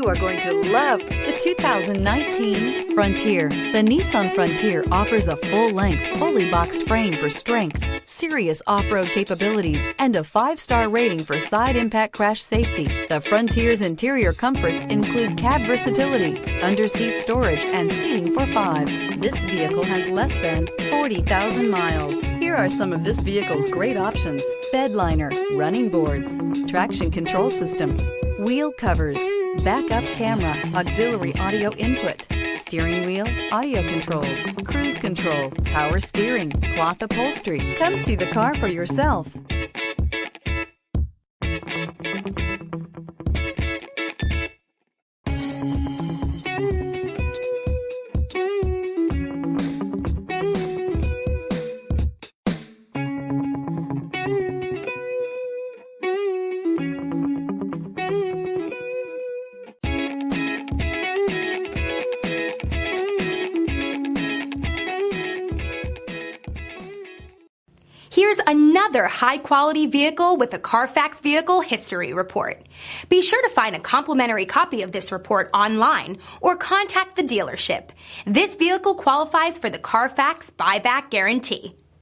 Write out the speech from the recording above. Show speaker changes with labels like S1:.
S1: You are going to love the 2019 Frontier. The Nissan Frontier offers a full-length, fully boxed frame for strength, serious off-road capabilities, and a 5-star rating for side impact crash safety. The Frontier's interior comforts include cab versatility, under-seat storage, and seating for 5. This vehicle has less than 40,000 miles. Here are some of this vehicle's great options: bed liner, running boards, traction control system, wheel covers, backup camera, auxiliary audio input, steering wheel audio controls, cruise control, power steering, cloth upholstery. Come see the car for yourself.
S2: Here's another high-quality vehicle with a Carfax Vehicle History Report. Be sure to find a complimentary copy of this report online or contact the dealership. This vehicle qualifies for the Carfax Buyback Guarantee.